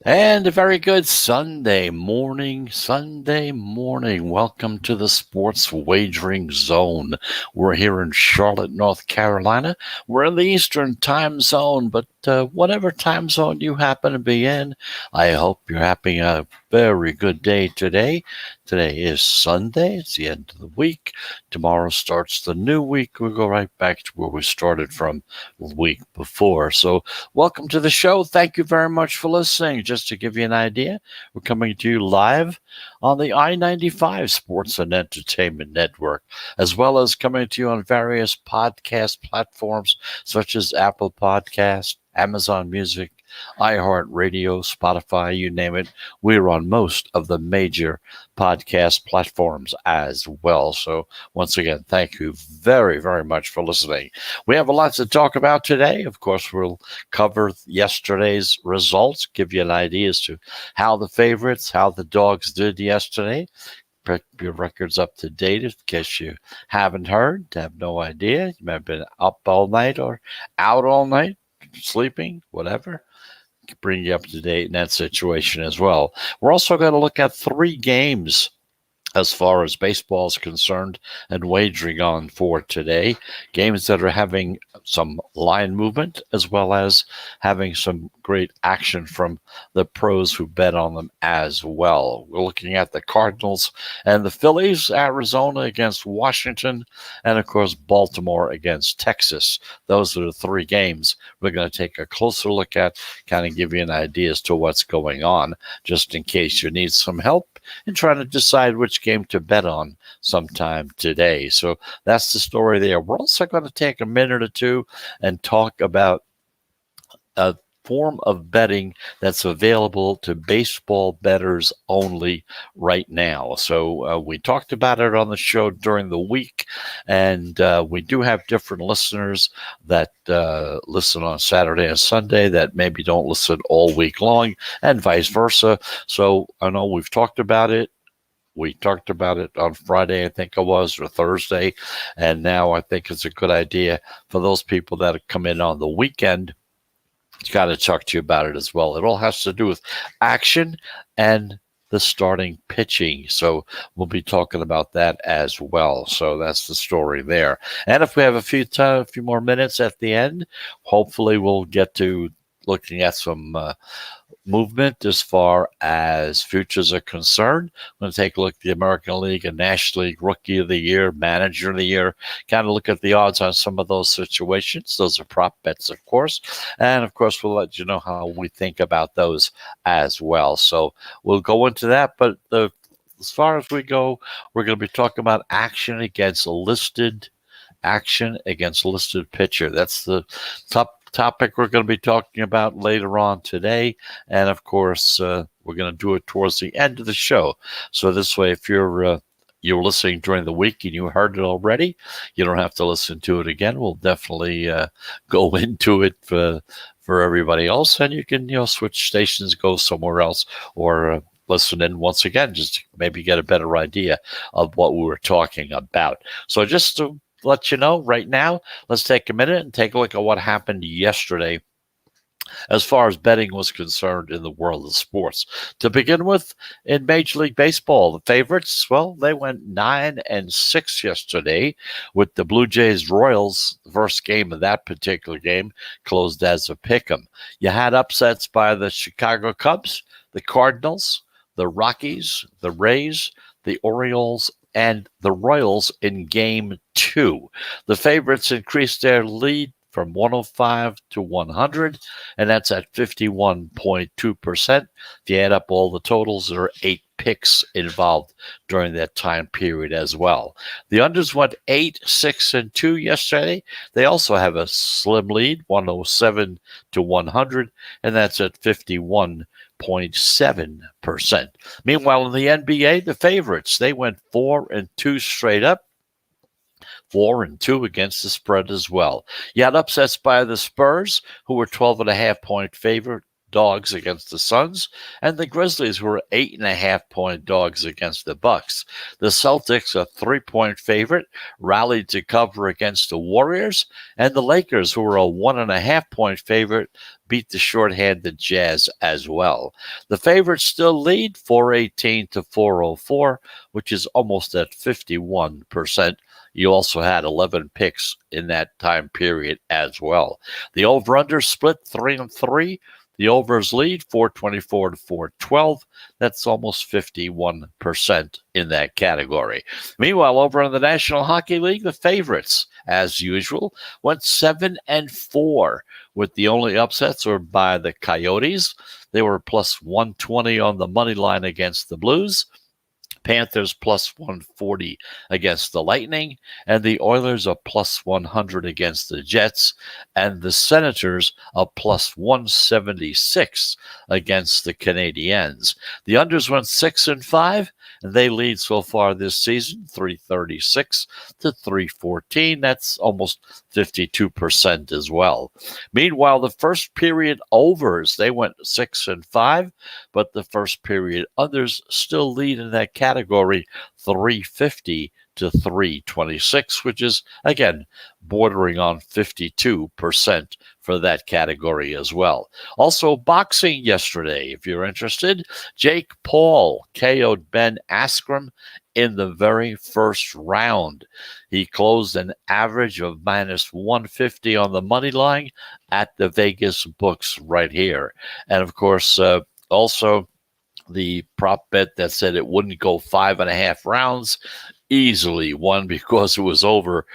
And a very good Sunday morning. Welcome to the Sports Wagering Zone. We're here in Charlotte, North Carolina. We're in the Eastern time zone, but whatever time zone you happen to be in, I hope you're having a very good day today. Today is Sunday. It's the end of the week. Tomorrow starts the new week. We'll go right back to where we started from the week before. So welcome to the show. Thank you very much for listening. Just to give you an idea, we're coming to you live on the I-95 Sports and Entertainment Network, as well as coming to you on various podcast platforms such as Apple Podcasts, Amazon Music, iHeartRadio, Spotify, you name it. We're on most of the major podcast platforms as well. So once again, thank you very, very much for listening. We have a lot to talk about today. Of course, we'll cover yesterday's results, give you an idea as to how the favorites, how the dogs did yesterday. Your records up to date in case you haven't heard, have no idea. You may have been up all night or out all night, sleeping, whatever. Bring you up to date in that situation as well. We're also going to look at 3 games as far as baseball is concerned and wagering on for today. Games that are having some line movement as well as having some great action from the pros who bet on them as well. We're looking at the Cardinals and the Phillies, Arizona against Washington, and of course Baltimore against Texas. Those are the 3 games we're going to take a closer look at, kind of give you an idea as to what's going on, just in case you need some help in trying to decide which game to bet on sometime today. So that's the story there. We're also going to take a minute or two and talk about a form of betting that's available to baseball bettors only right now. So we talked about it on the show during the week, and we do have different listeners that listen on Saturday and Sunday that maybe don't listen all week long, and vice versa. So I know we've talked about it. We talked about it on Friday, I think it was, or Thursday. And now I think it's a good idea for those people that have come in on the weekend. Got to talk to you about it as well. It all has to do with action and the starting pitching. So we'll be talking about that as well. So that's the story there. And if we have a few more minutes at the end, hopefully we'll get to looking at some movement as far as futures are concerned. I'm going to take a look at the American League and National League Rookie of the Year, Manager of the Year, kind of look at the odds on some of those situations. Those are prop bets, of course. And, of course, we'll let you know how we think about those as well. So we'll go into that. But as far as we go, we're going to be talking about action against a listed pitcher. That's the topic we're going to be talking about later on today. And of course, we're going to do it towards the end of the show. So this way, if you're listening during the week and you heard it already, you don't have to listen to it again. We'll definitely go into it for everybody else, and you can switch stations, go somewhere else, or listen in once again, just to maybe get a better idea of what we were talking about. So just to let you know right now, let's take a minute and take a look at what happened yesterday as far as betting was concerned in the world of sports. To begin with, in Major League Baseball, the favorites, well, they went 9-6 yesterday with the Blue Jays Royals. The first game of that particular game closed as a pick'em. You had upsets by the Chicago Cubs, the Cardinals, the Rockies, the Rays, the Orioles, and the Royals in Game 2. The favorites increased their lead from 105 to 100, and that's at 51.2%. If you add up all the totals, there are 8 picks involved during that time period as well. The unders went 8-6-2 yesterday. They also have a slim lead, 107 to 100, and that's at 51.7%. Meanwhile, in the NBA, the favorites, they went 4-2 straight up. 4-2 against the spread as well. You had upsets by the Spurs, who were 12.5-point favorite dogs against the Suns, and the Grizzlies were 8.5-point dogs against the Bucks. The Celtics, a 3-point favorite, rallied to cover against the Warriors, and the Lakers, who were a 1.5-point favorite, beat the shorthanded Jazz as well. The favorites still lead 418 to 404, which is almost at 51%. You also had 11 picks in that time period as well. The over-under split 3-3. The overs lead 424 to 412. That's almost 51% in that category. Meanwhile, over in the National Hockey League, the favorites, as usual, went 7-4, with the only upsets were by the Coyotes. They were plus 120 on the money line against the Blues. Panthers plus 140 against the Lightning, and the Oilers are plus 100 against the Jets, and the Senators are plus 176 against the Canadiens. The unders went 6-5, and they lead so far this season 336 to 314. That's almost 52% as well. Meanwhile, the first period overs, they went 6-5, but the first period unders still lead in that category 350 to 326, which is, again, bordering on 52% for that category as well. Also, boxing yesterday, if you're interested, Jake Paul KO'd Ben Askren in the very first round. He closed an average of minus 150 on the money line at the Vegas books right here. And of course, also the prop bet that said it wouldn't go 5.5 rounds easily won because it was over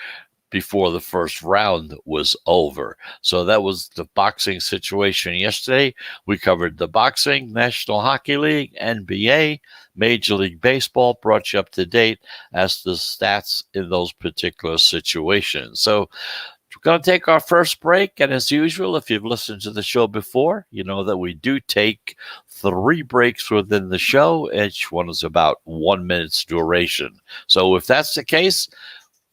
before the first round was over. So that was the boxing situation yesterday. We covered the boxing, National Hockey League, NBA, Major League Baseball, brought you up to date as to the stats in those particular situations. So we're going to take our first break, and as usual, if you've listened to the show before, you know that we do take 3 breaks within the show. Each one is about 1 minute's duration. So if that's the case,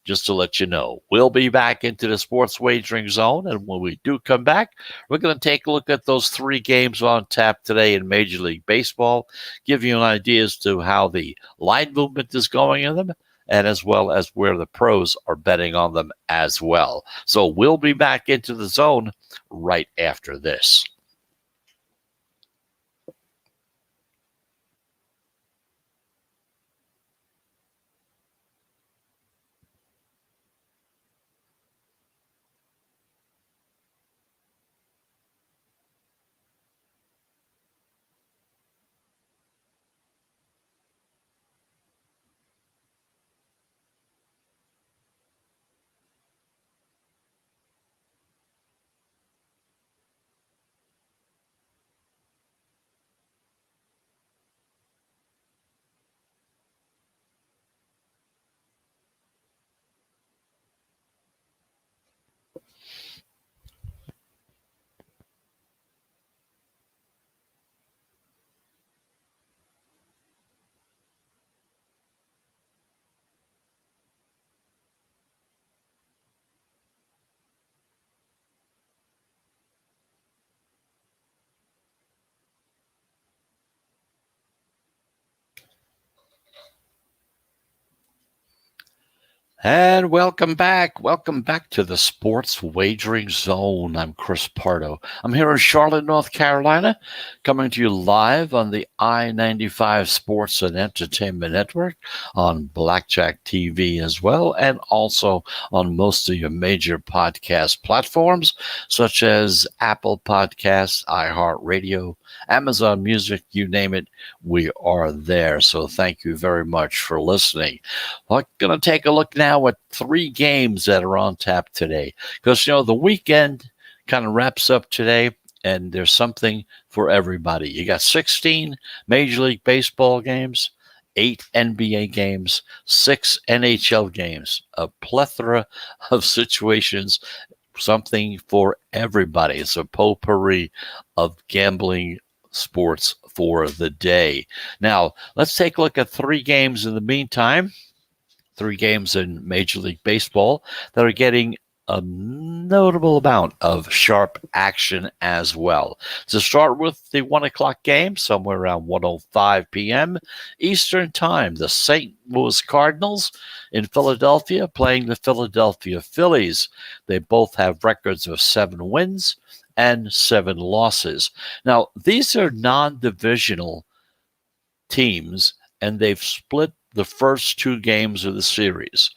just to let you know, we'll be back into the sports wagering zone, and when we do come back, we're going to take a look at those 3 games on tap today in Major League Baseball, give you an idea as to how the line movement is going in them, and as well as where the pros are betting on them as well. So we'll be back into the zone right after this. And welcome back. Welcome back to the Sports Wagering Zone. I'm Chris Pardo. I'm here in Charlotte, North Carolina, coming to you live on the I-95 Sports and Entertainment Network, on Blackjack TV as well, and also on most of your major podcast platforms, such as Apple Podcasts, iHeartRadio, Amazon Music, you name it, we are there. So thank you very much for listening. We're going to take a look now at 3 games that are on tap today, because, you know, the weekend kind of wraps up today, and there's something for everybody. You got 16 Major League Baseball games, 8 NBA games, 6 NHL games, a plethora of situations, something for everybody. It's a potpourri of gambling sports for the day. Now, let's take a look at 3 games in the meantime. 3 games in Major League Baseball that are getting a notable amount of sharp action as well. To start with the 1 o'clock game, somewhere around 1:05 p.m. Eastern Time, the St. Louis Cardinals in Philadelphia playing the Philadelphia Phillies. They both have records of 7 wins and 7 losses. Now, these are non-divisional teams, and they've split the first 2 games of the series.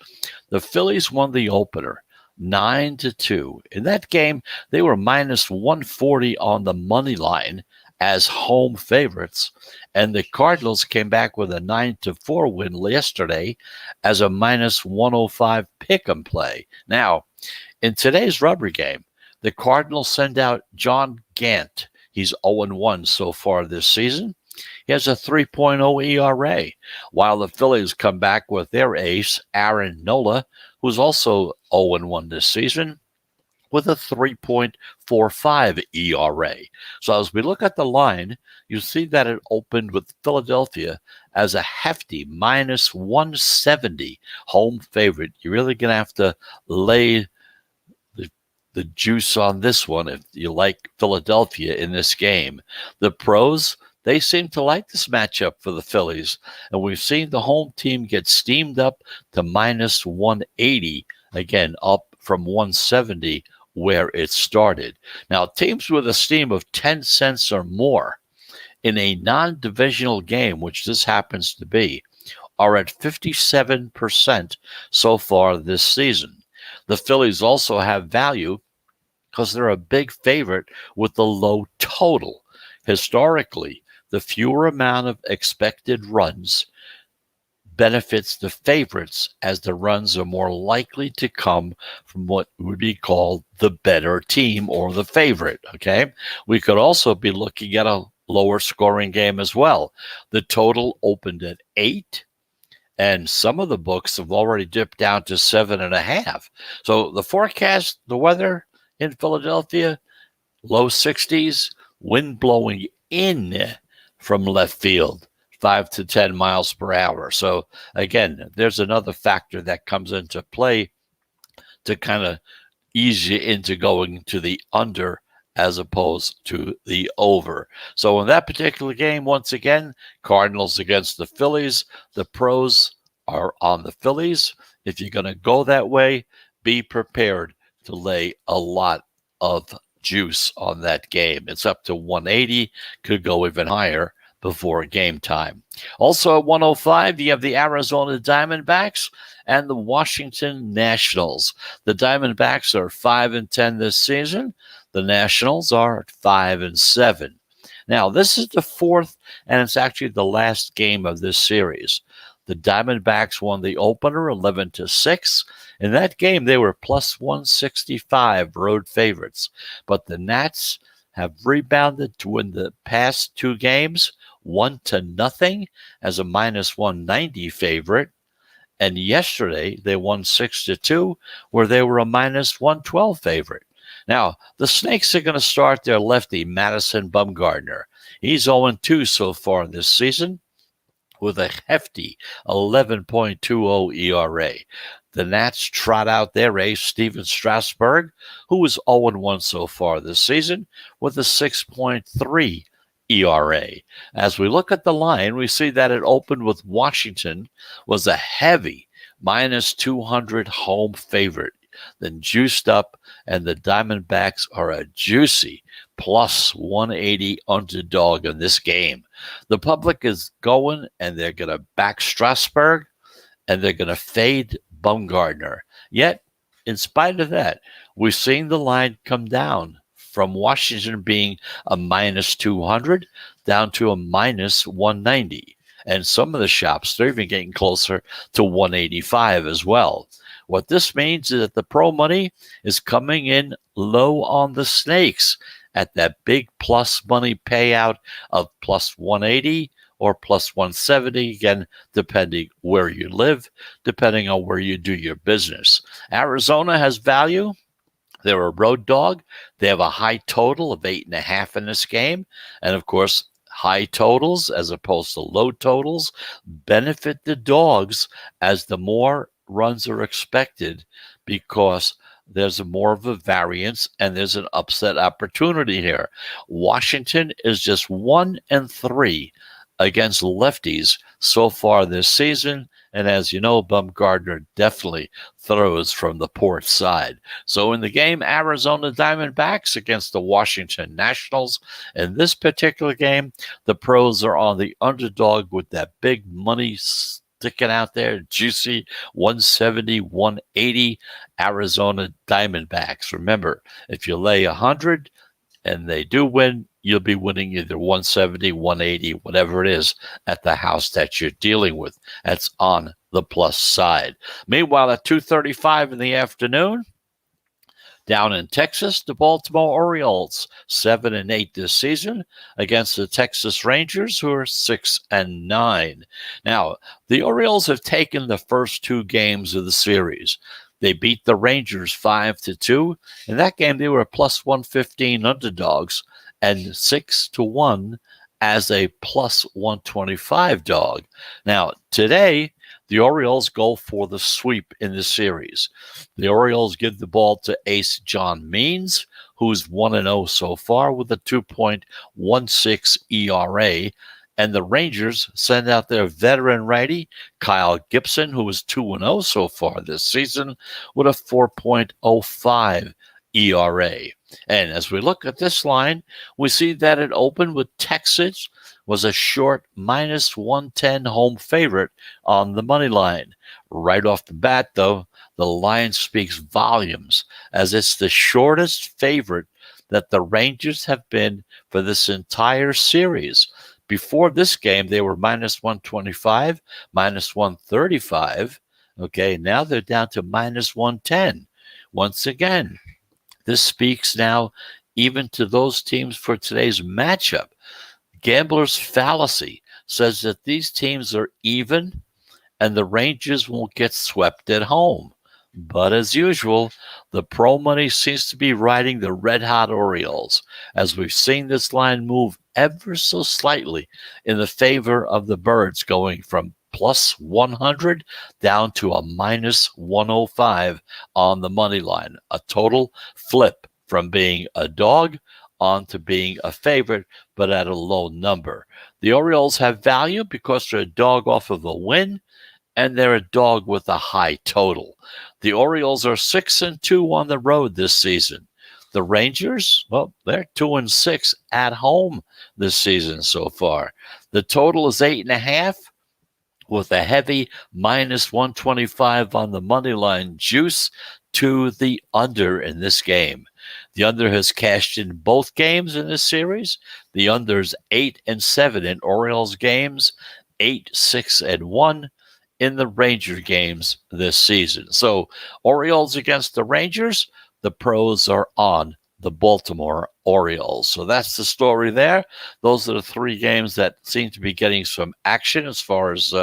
The Phillies won the opener 9-2. In that game, they were minus 140 on the money line as home favorites, and the Cardinals came back with a 9-4 win yesterday as a minus 105 pick'em play. Now, in today's rubber game, the Cardinals send out John Gant. He's 0-1 so far this season. He has a 3.0 ERA, while the Phillies come back with their ace, Aaron Nola, who's also 0-1 this season, with a 3.45 ERA. So as we look at the line, you see that it opened with Philadelphia as a hefty minus 170 home favorite. You're really going to have to lay the juice on this one if you like Philadelphia in this game. The pros, they seem to like this matchup for the Phillies, and we've seen the home team get steamed up to minus 180, again, up from 170 where it started. Now, teams with a steam of 10 cents or more in a non-divisional game, which this happens to be, are at 57% so far this season. The Phillies also have value because they're a big favorite with the low total. Historically, the fewer amount of expected runs benefits the favorites, as the runs are more likely to come from what would be called the better team or the favorite, okay? We could also be looking at a lower scoring game as well. The total opened at 8, and some of the books have already dipped down to 7.5. So the forecast, the weather in Philadelphia, low 60s, wind blowing in from left field, 5 to 10 miles per hour. So again, there's another factor that comes into play to kind of ease you into going to the under as opposed to the over. So in that particular game, once again, Cardinals against the Phillies. The pros are on the Phillies. If you're going to go that way, be prepared to lay a lot of juice on that game. It's up to 180, could go even higher before game time. Also at 105, you have the Arizona Diamondbacks and the Washington Nationals. The Diamondbacks are 5-10 this season. The Nationals are at 5-7. Now, this is the fourth, and it's actually the last game of this series. The Diamondbacks won the opener 11-6. In that game, they were plus 165 road favorites. But the Nats have rebounded to win the past 2 games 1-0 as a minus 190 favorite. And yesterday, they won 6-2, where they were a minus 112 favorite. Now, the Snakes are going to start their lefty, Madison Bumgarner. He's 0-2 so far this season, with a hefty 11.20 ERA. The Nats trot out their ace, Steven Strasburg, who is 0-1 so far this season, with a 6.3 ERA. As we look at the line, we see that it opened with Washington was a heavy minus 200 home favorite, then juiced up, and the Diamondbacks are a juicy plus 180 underdog in this game. The public is going, and they're going to back Strasburg, and they're going to fade Bumgarner. Yet, in spite of that, we've seen the line come down from Washington being a minus 200 down to a minus 190. And some of the shops, they're even getting closer to 185 as well. What this means is that the pro money is coming in low on the Snakes at that big plus money payout of plus 180 or plus 170, again, depending where you live, depending on where you do your business. Arizona has value. They're a road dog. They have a high total of 8.5 in this game. And of course, high totals as opposed to low totals benefit the dogs as the more runs are expected, because there's more of a variance and there's an upset opportunity here. Washington is just 1-3 against lefties so far this season. And as you know, Bumgardner definitely throws from the port side. So in the game, Arizona Diamondbacks against the Washington Nationals. In this particular game, the pros are on the underdog with that big money sticking out there, juicy 170, 180 Arizona Diamondbacks. Remember, if you lay 100 and they do win, you'll be winning either 170, 180, whatever it is at the house that you're dealing with. That's on the plus side. Meanwhile, at 2:35 in the afternoon, down in Texas, the Baltimore Orioles, 7-8 this season against the Texas Rangers, who are 6-9. Now, the Orioles have taken the first two games of the series. They beat the Rangers 5-2. In that game, they were plus 115 underdogs and 6-1 as a plus 125 dog. Now, today, the Orioles go for the sweep in the series. The Orioles give the ball to ace John Means, who's 1-0 so far with a 2.16 ERA. And the Rangers send out their veteran righty, Kyle Gibson, who is 2-0 so far this season with a 4.05 ERA. And as we look at this line, we see that it opened with Texas was a short minus 110 home favorite on the money line. Right off the bat, though, the line speaks volumes as it's the shortest favorite that the Rangers have been for this entire series. Before this game, they were minus 125, minus 135. Okay, now they're down to minus 110. Once again, this speaks now even to those teams for today's matchup. Gambler's fallacy says that these teams are even and the Rangers won't get swept at home. But as usual, the pro money seems to be riding the red-hot Orioles, as we've seen this line move ever so slightly in the favor of the Birds, going from plus 100 down to a minus 105 on the money line. A total flip from being a dog on to being a favorite, but at a low number. The Orioles have value because they're a dog off of a win, and they're a dog with a high total. The Orioles are 6-2 on the road this season. The Rangers, well, they're 2-6 at home this season so far. The total is 8.5 with a heavy minus 125 on the money line juice to the under in this game. The under has cashed in both games in this series. The under's 8-7 in Orioles games, 8-6-1 in the Ranger games this season. So Orioles against the Rangers, the pros are on the Baltimore Orioles. So that's the story there. Those are the three games that seem to be getting some action as far as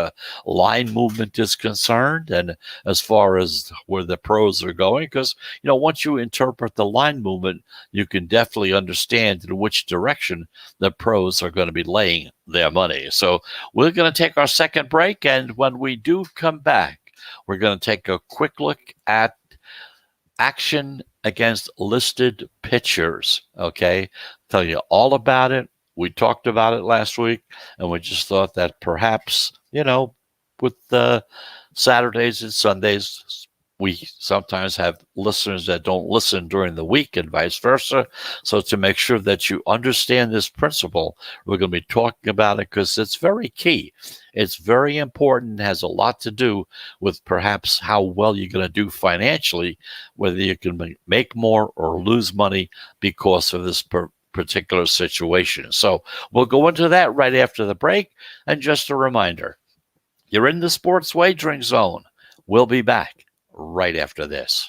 line movement is concerned and as far as where the pros are going. Because, you know, once you interpret the line movement, you can definitely understand in which direction the pros are going to be laying their money. So we're going to take our second break. And when we do come back, we're going to take a quick look at action against listed pitchers. Okay. Tell you all about it. We talked about it last week, and we just thought that perhaps, you know, with the Saturdays and Sundays, we sometimes have listeners that don't listen during the week and vice versa. So to make sure that you understand this principle, we're going to be talking about it because it's very key. It's very important. It has a lot to do with perhaps how well you're going to do financially, whether you can make more or lose money because of this particular situation. So we'll go into that right after the break. And just a reminder, you're in the sports wagering zone. We'll be back right after this.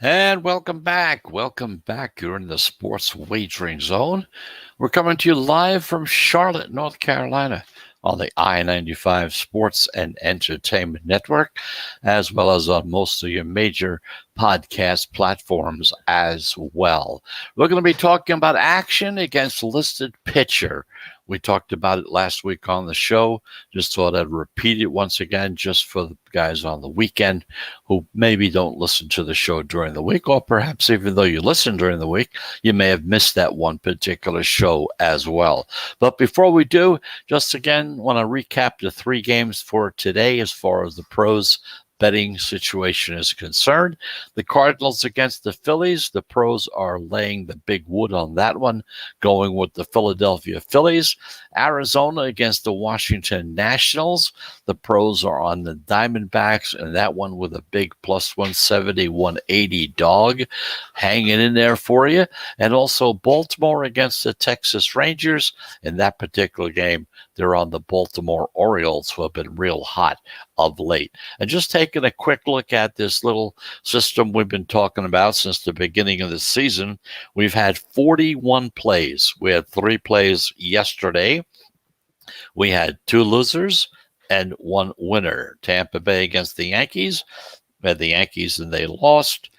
And welcome back. Welcome back. You're in the Sports Wagering Zone. We're coming to you live from Charlotte, North Carolina on the I-95 Sports and Entertainment Network, as well as on most of your major podcast platforms as well. We're going to be talking about action against listed pitcher. We talked about it last week on the show. Just thought I'd repeat it once again, just for the guys on the weekend who maybe don't listen to the show during the week, or perhaps even though you listen during the week, you may have missed that one particular show as well. But before we do, just again, want to recap the 3 games for today as far as the pros betting situation is concerned. The Cardinals against the Phillies. The pros are laying the big wood on that one, going with the Philadelphia Phillies. Arizona against the Washington Nationals. The pros are on the Diamondbacks, and that one with a big plus 170, 180 dog hanging in there for you. And also Baltimore against the Texas Rangers. In that particular game, they're on the Baltimore Orioles, who have been real hot of late. And just taking a quick look at this little system we've been talking about since the beginning of the season, we've had 41 plays. We had 3 plays yesterday. We had 2 losers and 1 winner. Tampa Bay against the Yankees. We had the Yankees and they lost.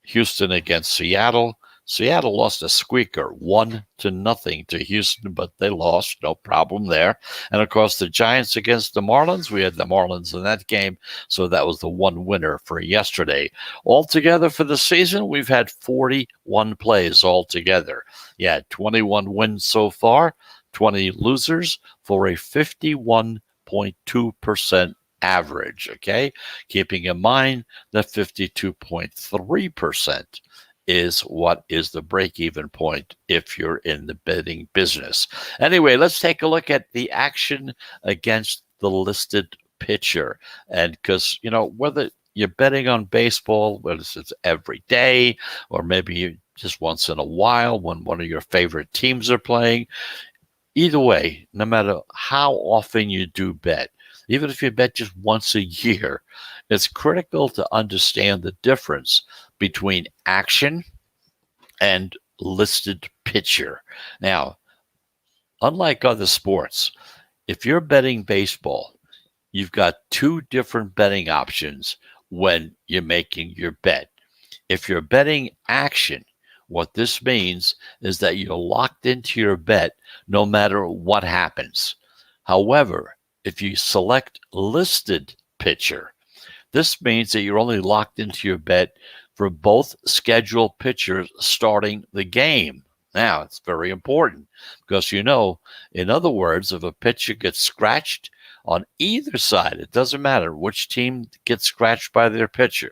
Houston against Seattle. Seattle lost a squeaker, 1-0 to Houston, but they lost, no problem there. And of course, the Giants against the Marlins. We had the Marlins in that game, so that was the 1 winner for yesterday. Altogether for the season, we've had 41 plays altogether. Yeah, 21 wins so far, 20 losers for a 51.2% average, okay? Keeping in mind that 52.3% is what is the break-even point if you're in the betting business. Anyway, let's take a look at the action against the listed pitcher. And because, whether you're betting on baseball, whether it's every day or maybe just once in a while when one of your favorite teams are playing, either way, no matter how often you do bet, even if you bet just once a year, it's critical to understand the difference between action and listed pitcher. Now, unlike other sports, if you're betting baseball, you've got 2 different betting options when you're making your bet. If you're betting action, what this means is that you're locked into your bet no matter what happens. However, if you select listed pitcher, this means that you're only locked into your bet for both scheduled pitchers starting the game. Now, it's very important because, in other words, if a pitcher gets scratched on either side, it doesn't matter which team gets scratched by their pitcher,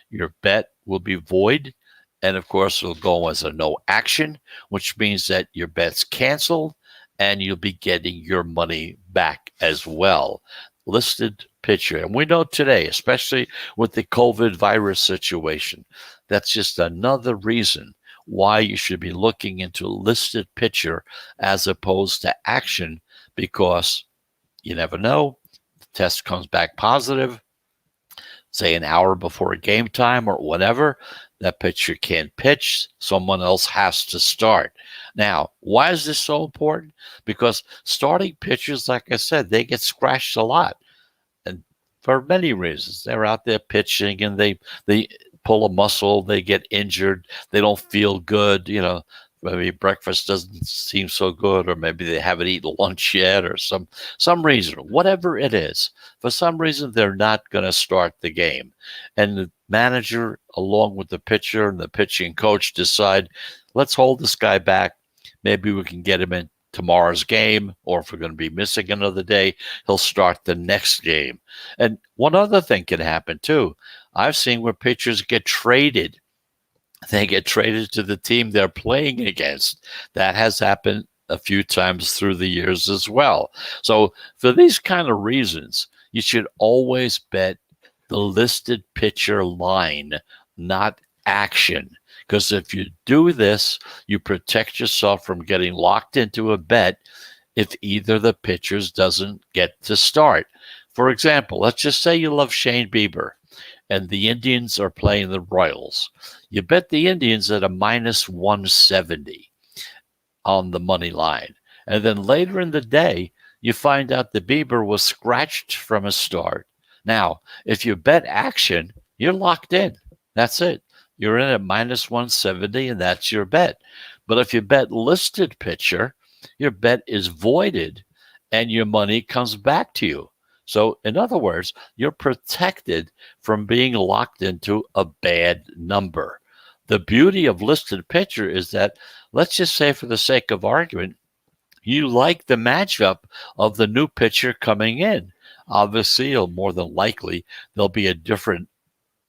your bet will be void. And of course, it'll go as a no action, which means that your bet's canceled and you'll be getting your money back as well. Listed pitcher. And we know today, especially with the COVID virus situation, that's just another reason why you should be looking into listed pitcher as opposed to action, because you never know. The test comes back positive, say an hour before game time or whatever, that pitcher can't pitch. Someone else has to start. Now, why is this so important? Because starting pitchers, like I said, they get scratched a lot. And for many reasons. They're out there pitching and they pull a muscle, they get injured, they don't feel good, maybe breakfast doesn't seem so good, or maybe they haven't eaten lunch yet, or some reason, whatever it is. For some reason, they're not going to start the game. And the manager, along with the pitcher and the pitching coach, decide, let's hold this guy back. Maybe we can get him in tomorrow's game, or if we're going to be missing another day, he'll start the next game. And one other thing can happen too. I've seen where pitchers get traded. They get traded to the team they're playing against. That has happened a few times through the years as well. So for these kind of reasons, you should always bet the listed pitcher line, not action. Because if you do this, you protect yourself from getting locked into a bet if either the pitchers doesn't get to start. For example, let's just say you love Shane Bieber and the Indians are playing the Royals. You bet the Indians at a minus 170 on the money line. And then later in the day, you find out the Bieber was scratched from a start. Now, if you bet action, you're locked in. That's it. You're in at minus 170, and that's your bet. But if you bet listed pitcher, your bet is voided and your money comes back to you. So, in other words, you're protected from being locked into a bad number. The beauty of listed pitcher is that, let's just say, for the sake of argument, you like the matchup of the new pitcher coming in. Obviously, or more than likely, there'll be a different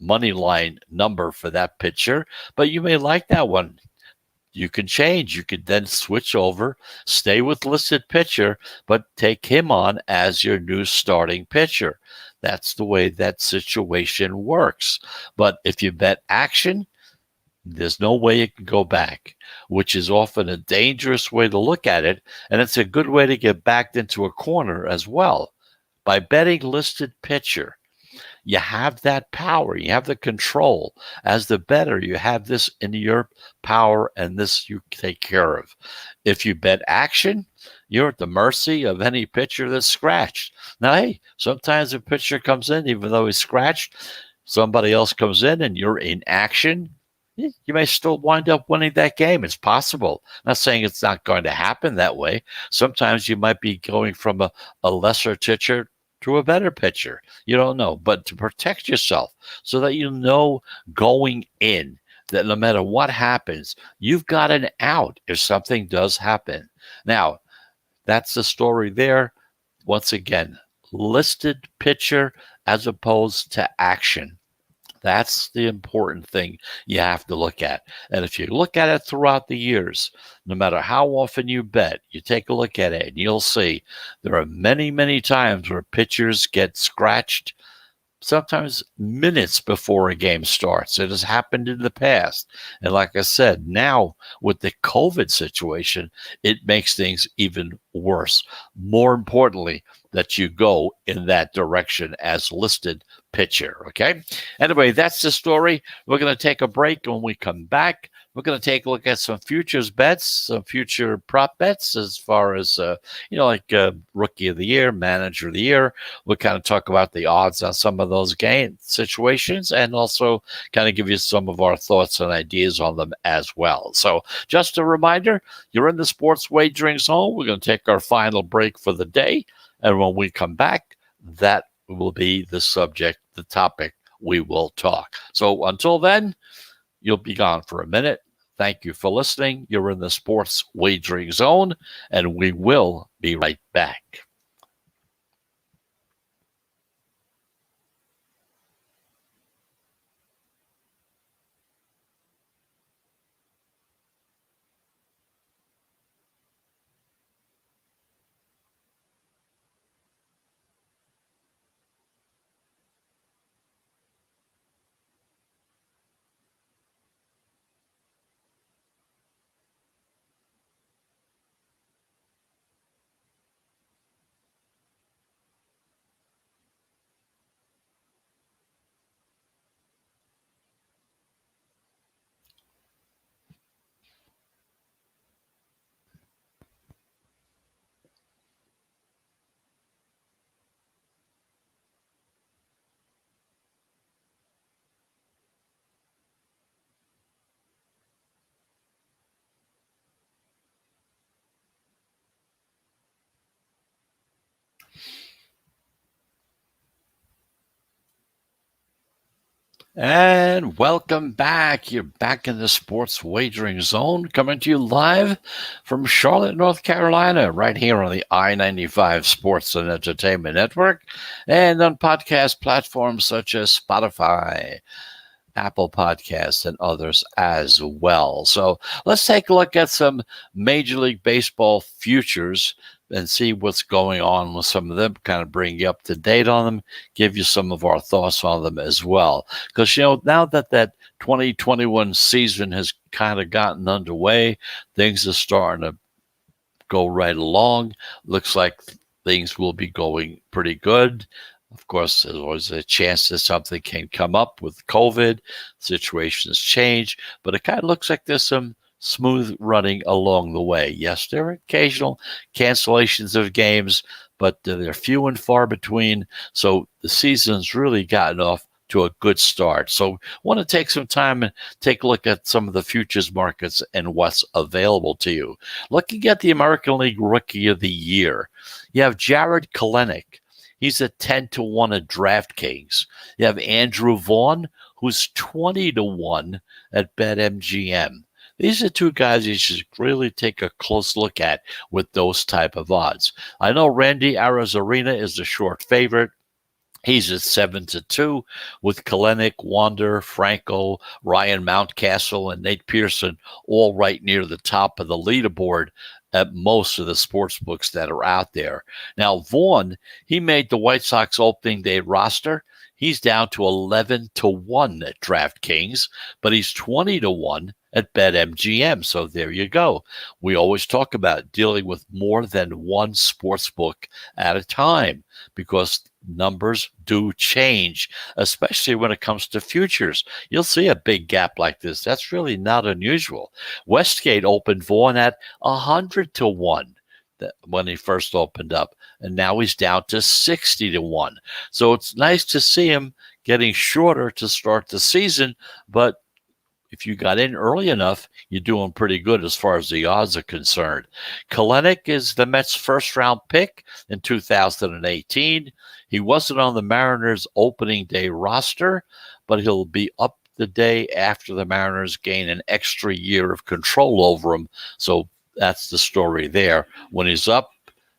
money line number for that pitcher, but you may like that one. You can change. You could then switch over, stay with listed pitcher, but take him on as your new starting pitcher. That's the way that situation works. But if you bet action, there's no way it can go back, which is often a dangerous way to look at it. And it's a good way to get backed into a corner as well. By betting listed pitcher, you have that power. You have the control. As the bettor, you have this in your power, and this you take care of. If you bet action, you're at the mercy of any pitcher that's scratched. Now, hey, sometimes a pitcher comes in, even though he's scratched, somebody else comes in and you're in action. You may still wind up winning that game. It's possible. I'm not saying it's not going to happen that way. Sometimes you might be going from a lesser pitcher to a better pitcher. You don't know. But to protect yourself so that you know going in that no matter what happens, you've got an out if something does happen. Now, that's the story there. Once again, listed pitcher as opposed to action. That's the important thing you have to look at. And if you look at it throughout the years, no matter how often you bet, you take a look at it and you'll see there are many, many times where pitchers get scratched, sometimes minutes before a game starts. It has happened in the past. And like I said, now with the COVID situation, it makes things even worse. More importantly, that you go in that direction as listed pitcher. Okay. Anyway, that's the story. We're going to take a break. When we come back, we're going to take a look at some futures bets, some future prop bets as far as, like rookie of the year, manager of the year. We'll kind of talk about the odds on some of those game situations and also kind of give you some of our thoughts and ideas on them as well. So just a reminder, you're in the sports wagering zone. We're going to take our final break for the day. And when we come back, that will be the subject, the topic we will talk. So until then, you'll be gone for a minute. Thank you for listening. You're in the sports wagering zone, and we will be right back. And welcome back. You're back in the sports wagering zone, coming to you live from Charlotte, North Carolina, right here on the I-95 Sports and Entertainment Network, and on podcast platforms such as Spotify, Apple Podcasts, and others as well. So let's take a look at some Major League Baseball futures and see what's going on with some of them, kind of bring you up to date on them, give you some of our thoughts on them as well. Because, now that 2021 season has kind of gotten underway, things are starting to go right along. Looks like things will be going pretty good. Of course, there's always a chance that something can come up with COVID. Situations change, but it kind of looks like there's some smooth running along the way. Yes, there are occasional cancellations of games, but they're few and far between. So the season's really gotten off to a good start. So want to take some time and take a look at some of the futures markets and what's available to you. Looking at the American League Rookie of the Year, you have Jared Kelenic. He's at 10-1 at DraftKings. You have Andrew Vaughn, who's 20-1 at BetMGM. These are two guys you should really take a close look at with those type of odds. I know Randy Arozarena is the short favorite. He's at 7-2 with Kelenic, Wander, Franco, Ryan Mountcastle, and Nate Pearson all right near the top of the leaderboard at most of the sports books that are out there. Now, Vaughn, he made the White Sox opening day roster. He's down to 11-1 at DraftKings, but he's 20-1 at BetMGM. So there you go. We always talk about dealing with more than one sports book at a time because numbers do change, especially when it comes to futures. You'll see a big gap like this. That's really not unusual. Westgate opened Vaughn at 100-1 when he first opened up, and now he's down to 60-1. So it's nice to see him getting shorter to start the season, but if you got in early enough, you're doing pretty good as far as the odds are concerned. Kelenic is the Mets' first-round pick in 2018. He wasn't on the Mariners' opening day roster, but he'll be up the day after the Mariners gain an extra year of control over him. So that's the story there. When he's up,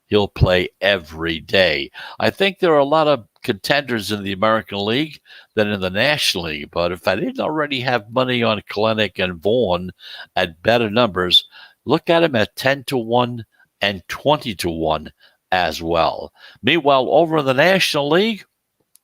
he'll play every day. I think there are a lot of contenders in the American League than in the National League, but if I didn't already have money on Kelenic and Vaughn at better numbers, look at him at 10-1 and 20-1 as well. Meanwhile, over in the National League,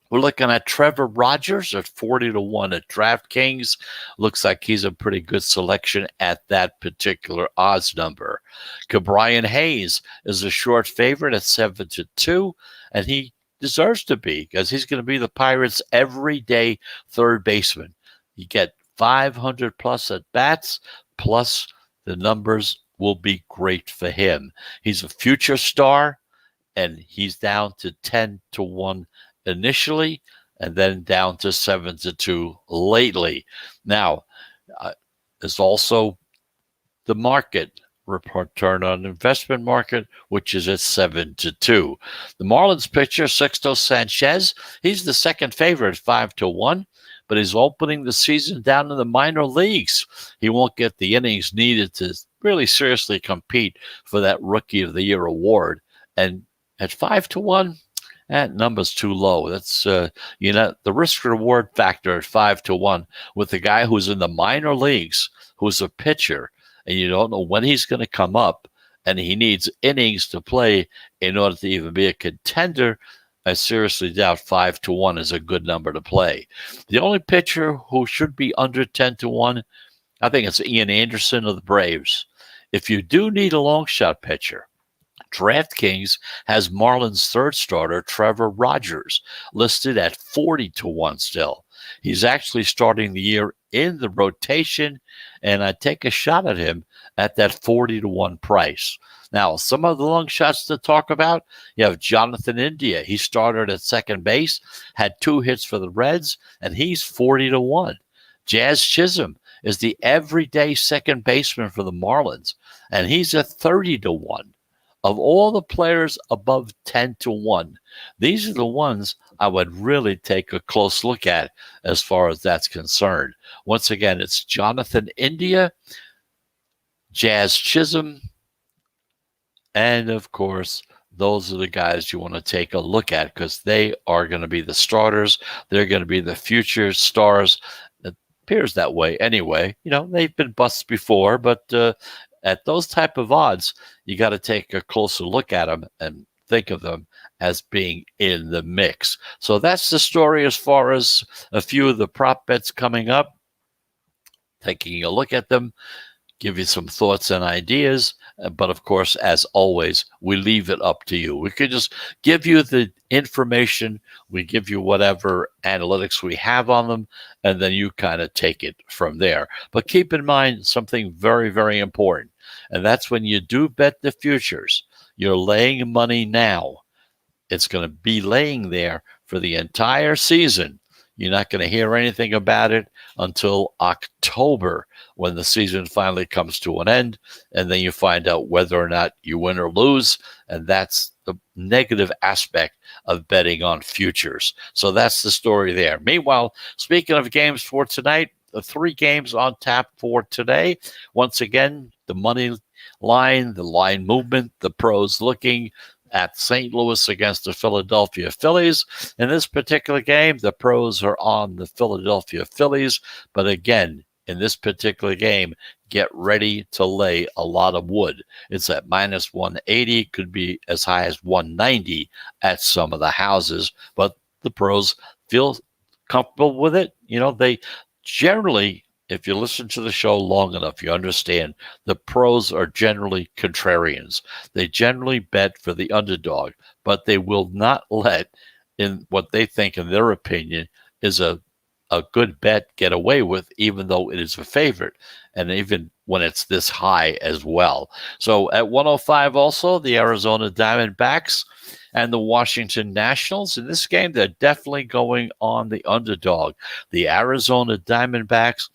we're looking at Trevor Rogers at 40-1 at DraftKings. Looks like he's a pretty good selection at that particular odds number. Ke'Bryan Hayes is a short favorite at 7-2, and he deserves to be because he's going to be the Pirates' everyday third baseman. You get 500 plus at bats, plus the numbers will be great for him. He's a future star, and he's down to 10-1 initially, and then down to 7-2 lately. Now, there's also the market return on investment market, which is at 7-2. The Marlins pitcher, Sixto Sanchez, he's the second favorite at 5-1, but he's opening the season down in the minor leagues. He won't get the innings needed to really seriously compete for that Rookie of the Year award. And at 5-1, that number's too low. That's, the risk-reward factor at 5-1 with the guy who's in the minor leagues, who's a pitcher, and you don't know when he's going to come up, and he needs innings to play in order to even be a contender. I seriously doubt 5-1 is a good number to play. The only pitcher who should be under 10-1, I think it's Ian Anderson of the Braves. If you do need a long shot pitcher, DraftKings has Marlins' third starter, Trevor Rogers, listed at 40-1 still. He's actually starting the year in the rotation, and I'd take a shot at him at that 40-1 price. Now, some of the long shots to talk about, you have Jonathan India. He started at second base, had 2 hits for the Reds, and he's 40-1. Jazz Chisholm is the everyday second baseman for the Marlins, and he's at 30-1. Of all the players above 10-1, these are the ones I would really take a close look at as far as that's concerned. Once again, it's Jonathan India, Jazz Chisholm, and of course, those are the guys you want to take a look at because they are going to be the starters. They're going to be the future stars. It appears that way anyway. They've been busts before, but at those type of odds, you got to take a closer look at them and think of them as being in the mix. So that's the story as far as a few of the prop bets coming up. Taking a look at them, give you some thoughts and ideas. But of course, as always, we leave it up to you. We could just give you the information, we give you whatever analytics we have on them, and then you kind of take it from there. But keep in mind something very, very important, and that's when you do bet the futures, you're laying money now. It's going to be laying there for the entire season. You're not going to hear anything about it until October when the season finally comes to an end. And then you find out whether or not you win or lose. And that's the negative aspect of betting on futures. So that's the story there. Meanwhile, speaking of games for tonight, the 3 games on tap for today. Once again, the money line, the line movement, the pros looking at St. Louis against the Philadelphia Phillies. In this particular game, the pros are on the Philadelphia Phillies. But again, in this particular game, get ready to lay a lot of wood. It's at minus 180, could be as high as 190 at some of the houses. But the pros feel comfortable with it. They generally, if you listen to the show long enough, you understand the pros are generally contrarians. They generally bet for the underdog, but they will not let in what they think, in their opinion, is a good bet get away with, even though it is a favorite, and even when it's this high as well. So at 105 also, the Arizona Diamondbacks and the Washington Nationals. In this game, they're definitely going on the underdog. The Arizona Diamondbacks,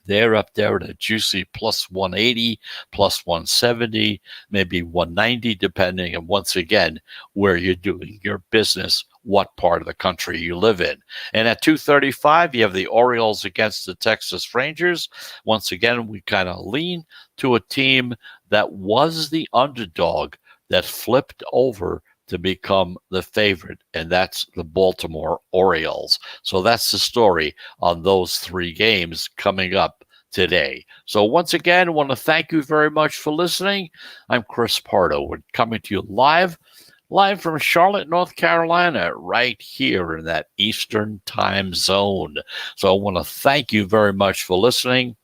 they're up there at a juicy plus 180, plus 170, maybe 190, depending on, once again, where you're doing your business, what part of the country you live in. And at 235, you have the Orioles against the Texas Rangers. Once again, we kind of lean to a team that was the underdog that flipped over to become the favorite, and that's the Baltimore Orioles. So that's the story on those 3 games coming up today. So once again, I want to thank you very much for listening. I'm Chris Pardo. We're coming to you live from Charlotte, North Carolina, right here in that Eastern time zone. So I want to thank you very much for listening.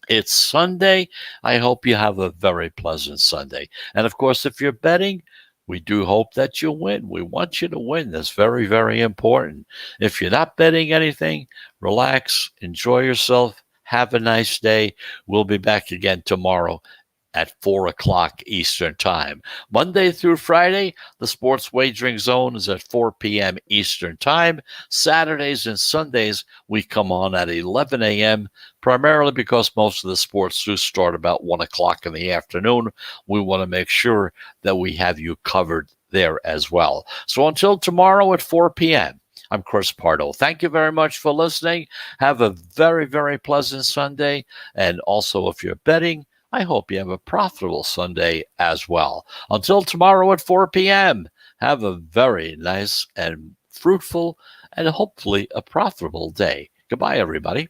It's Sunday. I hope you have a very pleasant Sunday. And of course, if you're betting, we do hope that you win. We want you to win. That's very, very important. If you're not betting anything, relax, enjoy yourself, have a nice day. We'll be back again tomorrow at 4 o'clock Eastern Time. Monday through Friday, the Sports Wagering Zone is at 4 p.m. Eastern Time. Saturdays and Sundays, we come on at 11 a.m., primarily because most of the sports do start about 1 o'clock in the afternoon. We want to make sure that we have you covered there as well. So until tomorrow at 4 p.m., I'm Chris Pardo. Thank you very much for listening. Have a very, very pleasant Sunday. And also, if you're betting, I hope you have a profitable Sunday as well. Until tomorrow at 4 p.m., have a very nice and fruitful and hopefully a profitable day. Goodbye, everybody.